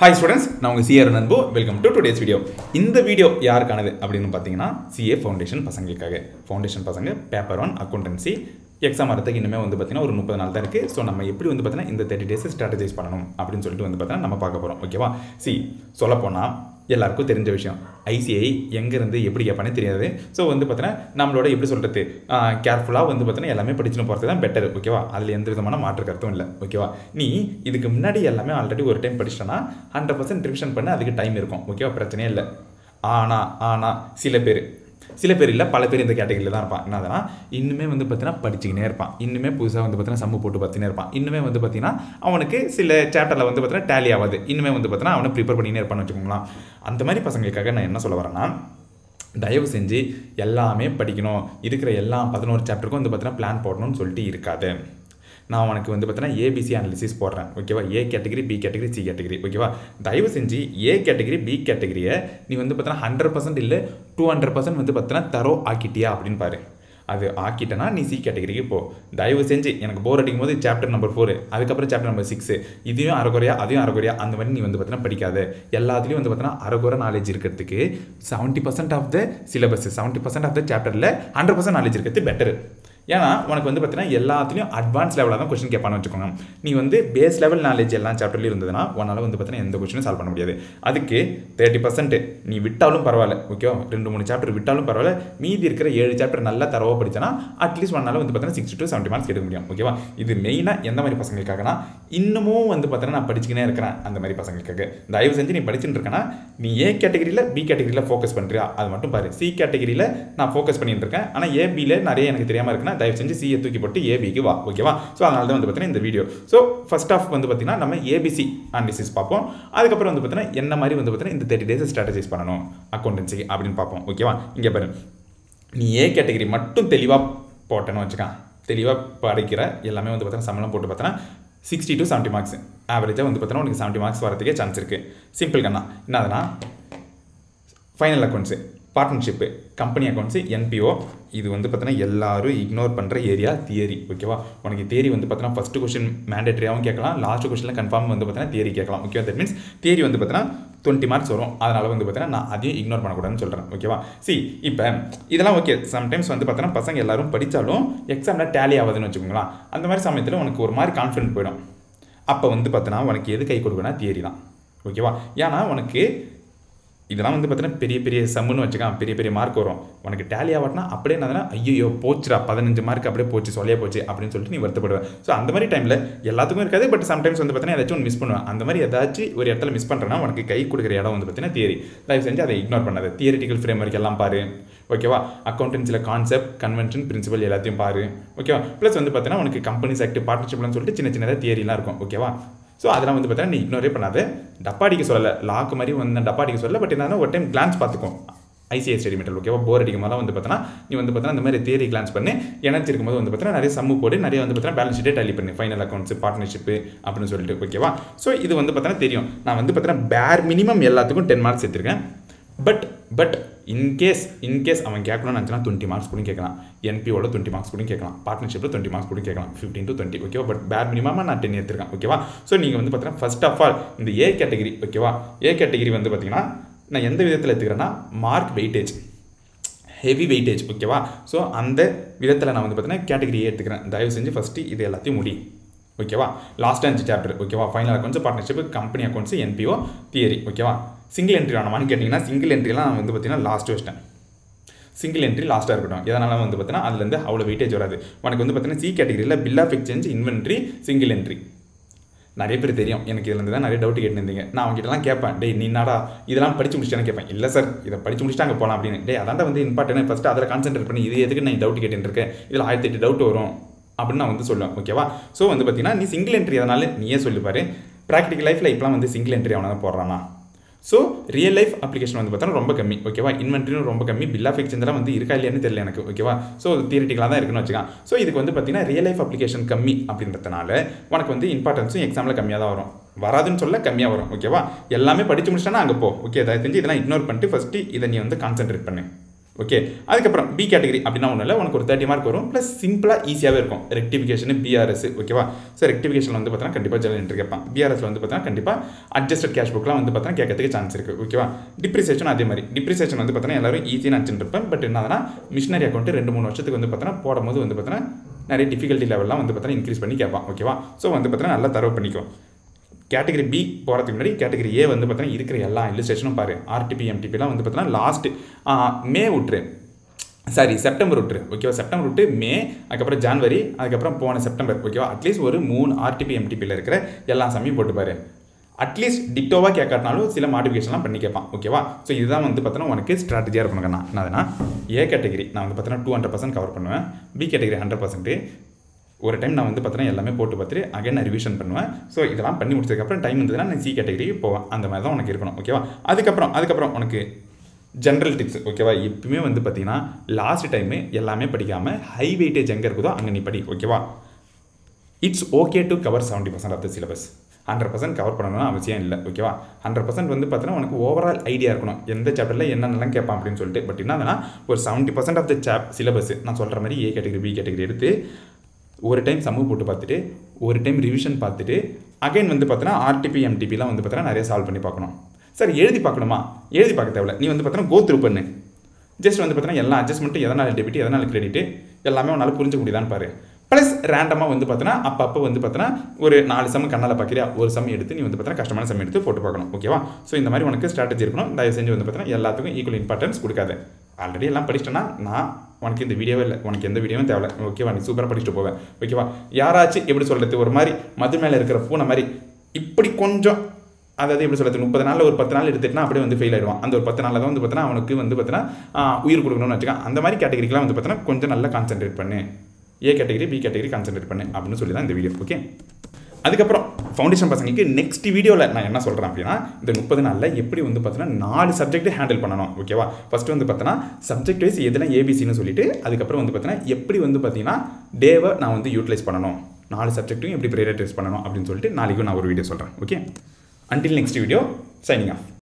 Hi students, நான் உங்க CR நண்பு. Welcome to today's video. இந்த வீடியோ யாருக்கானது அப்படின்னு பார்த்தீங்கன்னா CA ஃபவுண்டேஷன் பசங்களுக்காக. ஃபவுண்டேஷன் பசங்க பேப்பர் 1 அக்கவுண்டன்சி எக்ஸாம் வரதுக்கு இன்னுமே வந்து பார்த்தீங்கன்னா ஒரு 30 நாள் தான் இருக்குது. ஸோ நம்ம எப்படி வந்து பார்த்தீங்கன்னா இந்த 30 டேஸ் ஸ்ட்ராட்டஜைஸ் பண்ணணும் அப்படின்னு சொல்லிட்டு வந்து பார்த்தீங்கன்னா நம்ம பார்க்க போகிறோம். ஓகேவா? சொல்லப்போனால் எல்லாருக்கும் தெரிஞ்ச விஷயம், ஐசிஐ எங்கேருந்து எப்படி கேட்பானே தெரியாது. ஸோ வந்து பார்த்தீங்கன்னா நம்மளோட எப்படி சொல்கிறது, கேர்ஃபுல்லாக வந்து பார்த்தீங்கன்னா எல்லாமே படிச்சுன்னு போகிறது தான் பெட்டர். ஓகேவா? அதில் எந்த விதமான மாற்று கருத்தும் இல்லை. ஓகேவா? நீ இதுக்கு முன்னாடி எல்லாமே ஆல்ரெடி ஒரு டைம் படிச்சிட்டனா 100% ரிவிஷன் பண்ண அதுக்கு டைம் இருக்கும். ஓகேவா? பிரச்சனையே இல்லை. ஆனால் சில பேர் இல்லை, பல பேர் இந்த கேட்டகரியில் தான் இருப்பான். என்னதுன்னா இன்னுமே வந்து பார்த்தீங்கன்னா படிச்சுக்கினே இருப்பான், இன்னுமே புதுசாக வந்து பார்த்தீங்கன்னா சம்மு போட்டு பார்த்துனே இருப்பான், இன்னுமே வந்து பார்த்தீங்கன்னா அவனுக்கு சில சாப்டரில் வந்து பார்த்தீங்கன்னா டேலி ஆகாது, இன்னுமே வந்து பார்த்தீங்கன்னா அவனை ப்ரிப்பேர் பண்ணினே இருப்பான்னு வச்சுக்கோங்களேன். அந்த மாதிரி பசங்களுக்காக நான் என்ன சொல்ல வரேன்னா, தயவு செஞ்சு எல்லாமே படிக்கணும், இருக்கிற எல்லா 11 சாப்டருக்கும் வந்து பார்த்தீங்கன்னா பிளான் போடணும்னு சொல்லிட்டு இருக்காது. நான் உனக்கு வந்து பார்த்தீங்கன்னா ஏபிசி அனாலிசிஸ் போடுறேன். ஓகேவா? A category, B category, C category. ஓகேவா? தயவு செஞ்சு ஏ கேட்டகரி, பி கேட்டகரியை நீ வந்து பார்த்தீங்கன்னா 100% இல்லை 200% வந்து பார்த்தீங்கன்னா தரோ ஆக்கிட்டியா அப்படின்னு பாரு. அது ஆக்கிட்டனா நீ சி கேட்டகரிக்கு போ. தயவு செஞ்சு எனக்கு போர் அடிக்கும் போது சாப்டர் நம்பர் 4, அதுக்கப்புறம் சாப்டர் நம்பர் 6, இதையும் அரைகுறையா அதையும் அரைகுறையா அந்த மாதிரி நீ வந்து பார்த்தீங்கன்னா படிக்காது. எல்லாத்துலேயும் வந்து பார்த்தீங்கன்னா அரைகுறை நாலேஜ் இருக்கிறதுக்கு 70% of the syllabus, 70% of the சாப்டரில் 100% நாலேஜ் இருக்கிறது பெட்டர். ஏன்னா உனக்கு வந்து பார்த்தீங்கன்னா எல்லாத்துலேயும் அட்வான்ஸ் லெவலில் தான் கொஸ்டின் கேட்பான்னு வச்சுக்கோங்க. நீ வந்து பேஸ் லெவல் நாலேஜ் எல்லா சாப்டர்லையும் இருந்ததுன்னா உன்னால் வந்து பார்த்தீங்கன்னா எந்த கொஸ்டினும் சால்வ் பண்ண முடியாது. அதுக்கு 30% நீ விட்டாலும் பரவாயில்ல. ஓகேவா? 2-3 சாப்டர் விட்டாலும் பரவாயில்ல, மீதி இருக்கிற 7 சாப்டர் நல்லா தரவாக படிச்சனா அட்லீஸ்ட் உன்னால் வந்து பார்த்தீங்கன்னா 60 to 70 மார்க்ஸ் எடுக்க முடியும். ஓகேவா? இது மெயினாக எந்த மாதிரி பசங்களுக்காகனா, இன்னமும் வந்து பார்த்தீங்கன்னா நான் படிச்சுக்கினே இருக்கிறேன் அந்த மாதிரி பசங்களுக்காக. தயவு செஞ்சு நீ படிச்சுட்டு இருக்கேன்னா நீ ஏ கேட்டகரியில், பி கேட்டகரியில் ஃபோக்கஸ் பண்ணுறியா அது மட்டும் பாரு. சி கேட்டகரியில் நான் ஃபோக்கஸ் பண்ணிட்டு இருக்கேன், ஆனால் ஏபியில் நிறைய எனக்கு தெரியாமல் இருக்குன்னா தயவு செஞ்சு சிஏ தூக்கி போட்டு ஏபிக்கு வா. ஓகேவா? ஸோ அதனால தான் வந்து பார்த்தீங்கன்னா இந்த வீடியோ. ஸோ ஃபர்ஸ்ட் ஆஃப் வந்து பார்த்தீங்கன்னா நம்ம ஏபிசி அனாலிசிஸ் பார்ப்போம். அதுக்கப்புறம் வந்து பார்த்தீங்கன்னா என்ன மாதிரி வந்து பார்த்தீங்கன்னா இந்த 30 டேஸ் ஸ்ட்ராட்டஜைஸ் பண்ணணும் அக்கௌண்டன்சி அப்படின்னு பார்ப்போம். ஓகேவா? இங்கே பாரு, நீ ஏ கேட்டகரி மட்டும் தெளிவாக போட்டேன்னு வச்சுக்கான், தெளிவாக படிக்கிற எல்லாமே வந்து பார்த்தீங்கன்னா சம்பளம் போட்டு பார்த்தோன்னா 60 to 70 மார்க்ஸ் ஆவரேஜாக வந்து பார்த்தீங்கன்னா உனக்கு 70 மார்க்ஸ் வரதுக்கே சான்ஸ் இருக்குது. சிம்பிள் கண்ணா. என்னதுன்னா final accounts, partnership, company accounts, NPO, இது வந்து பார்த்தீங்கன்னா எல்லாரும் இக்னோர் பண்ணுற ஏரியா தியரி. ஓகேவா? உனக்கு தியரி வந்து பார்த்தீங்கன்னா ஃபஸ்ட்டு கொஸ்டின் மேண்டேட்டரியாகவும் கேட்கலாம், லாஸ்ட் கொஸ்டினில் கன்ஃபார்ம் வந்து பார்த்தீங்கன்னா தியரி கேட்கலாம். ஓகேவா? தட் மீன்ஸ் தியரி வந்து பார்த்தீங்கன்னா 20 மார்க்ஸ் வரும். அதனால் வந்து பார்த்தீங்கன்னா நான் அதையும் இக்னோர் பண்ணக்கூடாதுன்னு சொல்கிறேன். ஓகேவா? இப்போ இதெல்லாம் ஓகே. சம்டைம்ஸ் வந்து பார்த்தீங்கன்னா பசங்க எல்லாரும் படித்தாலும் எக்ஸாமில் டேலி ஆகுதுன்னு வச்சுக்கோங்களேன். அந்த மாதிரி சமயத்தில் உனக்கு ஒரு மாதிரி கான்ஃபிடென்ட் போயிடும். அப்போ வந்து பார்த்தீங்கன்னா உனக்கு எது கை கொடுக்குன்னா தியரி தான். ஓகேவா? ஏன்னா உனக்கு இதெல்லாம் வந்து பார்த்தீங்கன்னா பெரிய பெரிய சம்முன்னு வச்சுக்கான், பெரிய பெரிய மார்க் வரும். உனக்கு டேலி ஆகட்டினா அப்படியே என்னதுன்னா ஐயோ போச்சுடா 15 மார்க் அப்படியே போச்சு, சொல்லியே போச்சு அப்படின்னு சொல்லிட்டு நீ வருத்தப்படுவேன். ஸோ அந்த மாதிரி டைமில் எல்லாத்துக்கும் இருக்காது, பட் சம்டைம்ஸ் வந்து பார்த்தீங்கன்னா ஏதாச்சும் மிஸ் பண்ணுவேன். அந்த மாதிரி ஏதாச்சும் ஒரு இடத்துல மிஸ் பண்ணுறேன்னா உனக்கு கை கொடுக்குற இடம் வந்து பார்த்தீங்கன்னா தியரி. தயவு செஞ்சு அதை இக்னோர் பண்ணாது. தியரிட்டிக்கல் ஃப்ரேம் ஒர்க் எல்லாம் பாரு. ஓகேவா? அக்கௌண்டன்சியில் கான்செப்ட், கன்வென்ஷன், பிரின்சிபல் எல்லாத்தையும் பாரு. ஓகேவா? ப்ளஸ் வந்து பார்த்தீங்கன்னா உனக்கு கம்பெனிஸ் ஆக்ட், பார்ட்னர்ஷிப்னு சொல்லிட்டு சின்ன சின்னதாக தியரிலாம் இருக்கும். ஓகேவா? ஸோ அதெல்லாம் வந்து பார்த்தீங்கன்னா நீ இக்னோரே பண்ணாது. டப்பாடிக்க சொல்லலை, லாக்கு மாதிரி வந்து டப்பாடிக்க சொல்லலை, பட் என்னன்னா ஒரு டைம் கிளான்ஸ் பார்த்துக்கும் ஐசிஐ ஸ்டடி மெட்டல். ஓகேவா? போர் அடிக்கும் போது வந்து பார்த்தீங்கன்னா நீ வந்து பார்த்தீங்கன்னா இந்த மாதிரி தியரி கிளான்ஸ் பண்ணி எனர்ஜி இருக்கும்போது வந்து பார்த்தீங்கன்னா நிறைய சம்மு போட்டு நிறைய வந்து பார்த்தீங்கன்னா பேலன்ஸ் ஷீட்டே டேலி பண்ணி ஃபைனல் அக்கௌண்ட்ஸ், பார்ட்னர்ஷிப்பு அப்படின்னு சொல்லிட்டு. ஓகேவா? ஸோ இது வந்து பார்த்தீங்கன்னா தெரியும். நான் வந்து பார்த்தீங்கன்னா பேர் மினிமம் எல்லாத்துக்கும் 10 மார்க்ஸ் எடுத்திருக்கேன். பட் இன்கேஸ் அவன் கேட்கணும்னு நினச்சினா 20 மார்க்ஸ் கூட கேட்கலாம், என்பியோட 20 மார்க்ஸ் கூட கேட்கலாம், பார்ட்னர்ஷிப்பில் 20 மார்க்ஸ் கூட கேட்கலாம், 15 to 20. ஓகேவா? பட் பேர் மினிமமாக நான் 10 எடுத்திருக்கேன். ஓகேவா? ஸோ நீங்கள் வந்து பார்த்தீங்கன்னா ஃபர்ஸ்ட் ஆஃப் ஆல் இந்த ஏ கேட்டகரி. ஓகேவா? ஏ கேட்டகரி வந்து பார்த்தீங்கன்னா நான் எந்த விதத்தில் எடுத்துக்கிறேன்னா மார்க் வெயிட்டேஜ், ஹெவி வெயிட்டேஜ். ஓகேவா? ஸோ அந்த விதத்தில் நான் வந்து பார்த்தீங்கன்னா கேட்டகரி எடுத்துக்கிறேன். தயவு செஞ்சு ஃபஸ்ட்டு இது எல்லாத்தையும் முடி. ஓகேவா? Last 5 chapter. ஓகேவா? Final accounts, partnership, company accounts, NPO, theory. ஓகேவா? சிங்கிள் என்ட்ரி வேணாமான்னு கேட்டிங்கன்னா சிங்கிள் என்ட்ரிலாம் வந்து பார்த்தீங்கன்னா லாஸ்ட் வச்சிட்டேன். சிங்கிள் என்ட்ரி லாஸ்ட்டாக இருக்கட்டும். எதனால வந்து பார்த்தீங்கன்னா அதுலேருந்து அவ்வளோ வெயிட்டேஜ் வராது. உனக்கு வந்து பார்த்தீங்கன்னா சி கேட்டகரியில் bill of exchange, inventory, single entry. நிறைய பேர் தெரியும், எனக்கு இதுலேருந்து தான் நிறைய டவுட் கேட்டுருந்தீங்க. நான் அவங்ககிட்டலாம் கேட்பேன், டே நீ நாடா இதெல்லாம் படிச்சு முடிச்சிட்டேன்னு கேட்பேன். இல்லை சார் இதை படிச்சு முடிச்சுட்டு அங்கே போகலாம் அப்படின்னு. டே அதான் வந்து இம்பார்ட்டன்ட், ஃபஸ்ட்டு அதில் கான்சென்ட்ரேட் பண்ணி இது எதுக்கு நான் டவுட் கேட்டுருக்கேன், இதில் 1008 டவுட் வரும் அப்படின்னு நான் வந்து சொல்லுவேன். ஓகேவா? ஸோ வந்து பார்த்தீங்கன்னா நீ சிங்கிள் என்ட்ரி அதனால நீயே சொல்லிப்பாரு. ப்ராக்டிக்கல் லைஃப்பில் இப்போலாம் வந்து சிங்கிள் என்ட்ரி அவனை தான் போடுறானா. ஸோ ரியல் லைஃப் அப்ளிகேஷன் வந்து பார்த்தா ரொம்ப கம்மி. ஓகேவா? இன்வென்ட்ரியும் ரொம்ப கம்மி, பில் ஆஃப் எக்ஸ்சேஞ்செலாம் வந்து இருக்கா இல்லையான்னு தெரியல எனக்கு. ஓகேவா? ஸோ தியரிட்டிக்கலாக தான் இருக்குன்னு வச்சுக்கான். ஸோ இதுக்கு வந்து பார்த்தீங்கன்னா ரியல் லைஃப் அப்ளிகேஷன் கம்மி அப்படின்றதுனால உனக்கு வந்து இம்பார்ட்டன்ஸும் எக்ஸாமில் கம்மியாக தான் வரும். வராதுன்னு சொல்ல கம்மியாக வரும். ஓகேவா? எல்லாமே படித்து முடிச்சிட்டா அங்கே போ. ஓகே? அதை தெரிஞ்சு இதெல்லாம் இக்னோர் பண்ணிட்டு ஃபஸ்ட்டு இதை நீ வந்து கான்சென்ட்ரேட் பண்ணு. ஓகே. அதுக்கப்புறம் பி கேட்டகரி அப்படின்னா ஒன்றும் இல்லை, உனக்கு ஒரு 30 மார்க் வரும். ப்ளஸ் சிம்பிளாக ஈஸியாகவே இருக்கும். ரெக்டிஃபிகேஷன், பிஆர்எஸ், ஓகேவா. ஸோ ரெக்டிஃபிகேஷன் வந்து பார்த்தீங்கன்னா கண்டிப்பாக ஜெனரல் என்ட்ரி கேட்பான். பிஆர்எஸ்ல வந்து பார்த்தீங்கன்னா கண்டிப்பாக அட்ஜஸ்டட் கேஷ் புக்லாம் வந்து பார்த்தீங்கன்னா கேட்கறதுக்கு சான்ஸ் இருக்குது, ஓகேவா. டிப்ரிசியேஷன் அதே மாதிரி. டிப்ரிசியேஷன் வந்து பார்த்தீங்கன்னா எல்லாரும் ஈஸியாக நினச்சிட்டு இருப்பேன். பட் என்னன்னா மிஷினரி அக்கௌண்ட் 2-3 வருஷத்துக்கு வந்து பார்த்தீங்கன்னா போடும்போது வந்து பார்த்தீங்கன்னா நிறைய டிஃபிகல்ட்டி லெவல்லாம் வந்து பார்த்தீங்கன்னா இன்க்ரீஸ் பண்ணி கேட்பான், ஓகேவா. ஸோ வந்து பார்த்தீங்கன்னா நல்லா தரவு பண்ணிக்கும். கேட்டகரி பி போகிறதுக்கு முன்னாடி கேட்டகரி ஏ வந்து பார்த்தீங்கன்னா இருக்கிற எல்லா இல்லுஸ்ட்ரேஷனும் பாரு. ஆர்டிபி எம்டிபிலாம் வந்து பார்த்தீங்கன்னா லாஸ்ட்டு மே விட்டுரு, சாரி செப்டம்பர் விட்டுரு, ஓகேவா. செப்டம்பர் விட்டு மே, அதுக்கப்புறம் ஜான்வரி, அதுக்கப்புறம் போன செப்டம்பர், ஓகேவா. அட்லீஸ்ட் ஒரு 3 ஆர்டிபி எம்டிபியில் இருக்கிற எல்லா சமயம் போட்டு பாரு. அட்லீஸ்ட் டிக்டோவாக கேட்காட்டினாலும் சில மாடிஃபிகேஷன்லாம் பண்ணி கேட்பான், ஓகேவா. ஸோ இதுதான் வந்து பார்த்தோன்னா உனக்கு ஸ்ட்ராட்டஜியாக இருக்கணுங்கண்ணா. என்னதுன்னா ஏ கேட்டகரி நான் வந்து பார்த்தீங்கன்னா 200% கவர் பண்ணுவேன். B category 100%. ஒரு டைம் நான் வந்து பார்த்தீங்கன்னா எல்லாமே போட்டு பார்த்துட்டு அகைன் நான் ரிவிஷன் பண்ணுவேன். ஸோ இதெல்லாம் பண்ணி முடிச்சதுக்கப்புறம் டைம் இருந்ததுன்னா நான் சி கேட்டகரிக்கு போவேன். அந்த மாதிரி தான் உனக்கு இருக்கணும், ஓகேவா. அதுக்கப்புறம் உனக்கு ஜென்ரல் டிப்ஸ், ஓகேவா. எப்பவுமே வந்து பார்த்தீங்கன்னா லாஸ்ட் டைமு எல்லாமே படிக்காமல் ஹை வெயிட்டேஜ் எங்கே இருக்குதோ அங்கே நீ படி, ஓகேவா. It's okay to cover 70% of the syllabus. 100% cover பண்ணணும்னு அவசியம் இல்லை, ஓகேவா. 100% வந்து பார்த்தீங்கன்னா உனக்கு ஓவரால் ஐடியா இருக்கணும் எந்த சாப்டரில் என்னென்னலாம் கேட்பான் அப்படின்னு சொல்லிட்டு. பட் என்னன்னா ஒரு 70% ஆஃப் த சிலபஸ் நான் சொல்கிற மாதிரி ஏ கேட்டகரி பி கேட்டகரி எடுத்து ஒரு டைம் சம்மு போட்டு பார்த்துட்டு ஒரு டைம் ரிவிஷன் பார்த்துட்டு அகைன் வந்து பார்த்தீங்கன்னா ஆர்டிபி எம்டிபிலாம் வந்து பார்த்தீங்கன்னா நிறைய சால்வ் பண்ணி பார்க்கணும். சார் எழுதி பார்க்கணுமா? எழுதி பார்க்க தேவையில்ல. நீ வந்து பார்த்தீங்கன்னா கோ த்ரூ பண்ணு. ஜஸ்ட் வந்து பார்த்தீங்கன்னா எல்லா அட்ஜஸ்ட்மெண்ட்டும் எதனால் டெபிட் எதனால் கிரெடிட் எல்லாமே உன்னால் புரிஞ்ச முடியுதான்னு பாரு. ப்ளஸ் ரேண்டமாக வந்து பார்த்தீங்கன்னா அப்பப்போ வந்து பார்த்தீங்கன்னா ஒரு 4 சம் கண்ணால் பார்க்குறியா, ஒரு சம் எடுத்து நீ வந்து பார்த்தீங்கன்னா கஷ்டமான சம் எடுத்து போட்டு பார்க்கணும், ஓகேவா. ஸோ இந்த மாதிரி உனக்கு ஸ்ட்ராட்டஜி இருக்கணும். தயவு செஞ்சு வந்து பார்த்தீங்கன்னா எல்லாத்துக்கும் ஈக்குவல் இம்பார்ட்டன்ஸ் கொடுக்காது. ஆல்ரெடி எல்லாம் படிச்சிட்டேன்னா நான் உனக்கு இந்த வீடியோவே இல்லை, உனக்கு எந்த வீடியோவும் தேவை, ஓகேவா. நீ சூப்பராக படிச்சுட்டு போவேன், ஓகேவா. யாராச்சும் எப்படி சொல்கிறது, ஒரு மாதிரி மது மேலே இருக்கிற பூனை மாதிரி இப்படி கொஞ்சம், அதாவது எப்படி சொல்கிறது, 30 நாளில் ஒரு 10 நாள் எடுத்துட்டுனா அப்படியே வந்து ஃபெயில் ஆகிடுவான். அந்த ஒரு 10 நாளில் தான் வந்து பார்த்தீங்கன்னா அவனுக்கு வந்து பார்த்தீங்கன்னா உயிர் கொடுக்கணும்னு வச்சுக்கான். அந்த மாதிரி கேட்டகரிக்கெலாம் வந்து பார்த்தீங்கன்னா கொஞ்சம் நல்லா கான்சென்ட்ரேட் பண்ணு. A category B category concentrate பண்ணு அப்படின்னு சொல்லி தான் இந்த வீடியோ, ஓகே. அதுக்கப்புறம் ஃபவுண்டேஷன் பசங்களுக்கு நெக்ஸ்ட் வீடியோவில் நான் என்ன சொல்கிறேன் அப்படின்னா இந்த 30 நாளில் எப்படி வந்து பார்த்தீங்கன்னா 4 சப்ஜெக்ட் ஹேண்டில் பண்ணணும், ஓகேவா. ஃபஸ்ட்டு வந்து பார்த்தீங்கன்னா சப்ஜெக்ட் வைஸ் எதுனா ஏபிசின்னு சொல்லிட்டு அதுக்கப்புறம் வந்து பார்த்தீங்கன்னா எப்படி வந்து பார்த்தீங்கன்னா டேவை நான் வந்து யூட்டிலைஸ் பண்ணணும், 4 சப்ஜெக்ட்டும் எப்படி ப்ரையாரிட்டைஸ் பண்ணணும் அப்படின்னு சொல்லிட்டு நாளைக்கும் நான் ஒரு வீடியோ சொல்கிறேன், okay. Until next video, signing off.